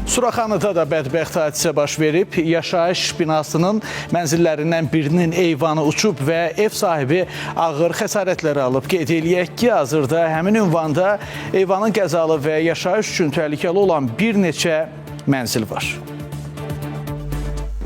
Suraxanıda da bədbəxt hadisə baş verib. Yaşayış binasının mənzillərindən birinin eyvanı uçub və ev sahibi ağır xəsarətlər alıb. Qeyd eləyək ki, hazırda həmin ünvanda eyvanın qəzalı və yaşayış üçün təhlükəli olan bir neçə mənzil var.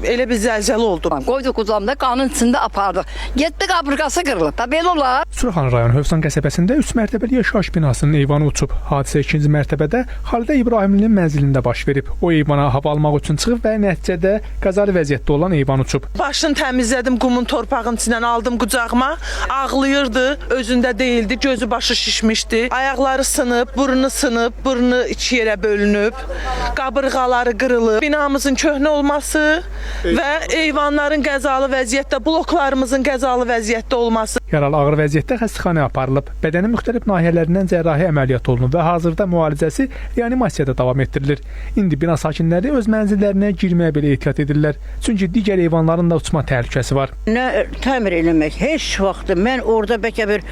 Elə bir zəlzələ oldu. Qoyduq uzamda, qanın içində apardıq. Getdi, qaburqası qırılıb. Da belə olar. Suraxanı rayon Hövsan qəsəbəsində 3 mərtəbəli yaşayış binasının eyvanı uçub. Hadisə 2-ci mərtəbədə Xalidə İbrahimlinin mənzilində baş verib. O eyvana hava almaq üçün çıxıb və nəticədə qəzalı vəziyyətdə olan eyvan uçub. Başını təmizlədim, qumun torpağın içindən aldım qucağıma. Ağlayırdı, özündə deyildi, gözü başı şişmişdi. Ayaqları sınıb, burnu iki yerə bölünüb, qabırğaları qırılıb. Binamızın köhnə olması və eyvanların qəzalı vəziyyətdə, bloklarımızın qəzalı vəziyyətdə olması. Yaralı ağır vəziyyətdə xəstəxanaya aparılıb. Bədənin müxtəlif nahiyələrindən cərrahi əməliyyat olunub və hazırda müalicəsi reanimasiyada davam etdirilir. İndi bina sakinləri öz mənzillərinə girməyə belə ehtiyat edirlər. Çünki digər eyvanların da uçma təhlükəsi var. Nə təmir eləmək, heç vaxt mən orada bəlkə bir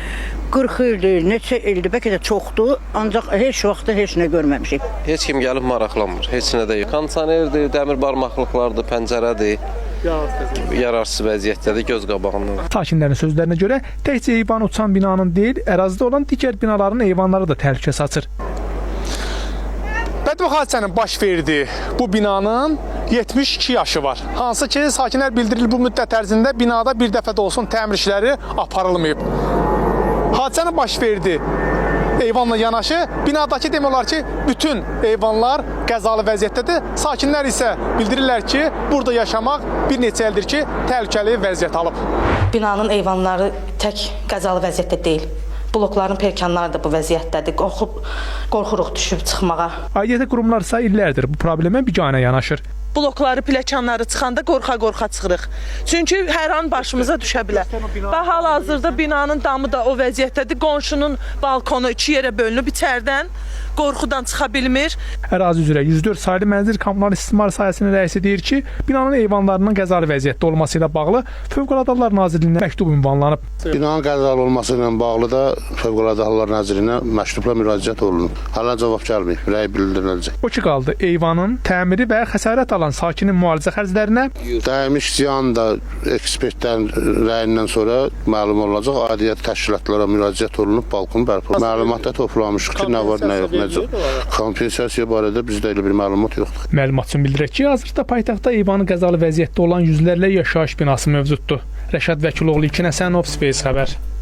40 ildir, neçə ildir, bəlkə də çoxdur, ancaq heç vaxt heç nə görməmişik. Heç kim gəlib maraqlanmır, heç nə də yox. Kondisionerdir, dəmir barmaqlıqlardır, pəncərədir. Yararsız vəziyyətdədir, göz qabağında. Sakinlərin sözlərinə görə təkcə eyvan uçan binanın deyil, ərazidə olan digər binaların eyvanları da təhlükə saçır. Bədbəxt hadisənin baş verdiyi bu binanın 72 yaşı var. Hansı ki, sakinlər bildirilir bu müddət ərzində binada bir dəfə də olsun təmir işləri aparılmayıb. Hadisənin baş verdiyi eyvanla yanaşı binadakı demək olar ki, bütün eyvanlar qəzalı vəziyyətdədir. Sakinlər isə bildirirlər ki, burada yaşamaq bir neçə ildir ki, təhlükəli vəziyyət alıb. Binanın eyvanları tək qəzalı vəziyyətdə deyil. Blokların perkanları da bu vəziyyətdədir. Qorxuruq düşüb çıxmağa. Aidiyyəti qurumlar isə illərdir bu problemə biganə yanaşır. Blokları, pləkanları çıxanda qorxa-qorxa çıxırıq. Çünki hər an başımıza düşə bilər. Və hal-hazırda binanın damı da o vəziyyətdədir. Qonşunun balkonu iki yerə bölünüb, içərdən qorxudan çıxa bilmir. Ərazi üzrə 104 saylı mənzil kommunal istismar sahəsinin rəisi deyir ki, binanın eyvanlarının qəzalı vəziyyətdə olması ilə bağlı Fövqəladə Hallar Nazirliyinə məktub ünvanlanıb. Binanın qəzalı olması ilə bağlı da Fövqəladə Hallar Nazirinə məktubla müraciət olunub. Hələ cavab gəlməyib, rəy bildiriləcək. O ki qaldı, eyvanın təmiri və xəsarət alan sakinin müalicə xərclərinə Dəymiş ziyan da ekspertlərin rəyindən sonra məlum olacaq. Aidiyyət təşkilatlara müraciət olunub, balkon bərpa. Məlumatda toplamışıq ki, nə var, nə yox, necə. Kompensasiya barədə bizdə elə bir məlumat yoxdur. Məlumat üçün bildirək ki, hazırda paytaxtda eyvanı qəzalı vəziyyətdə olan yüzlərlə yaşayış binası mövcuddur. Rəşad Vəkiloğlu, İlkin Həsənov, Space xəbər.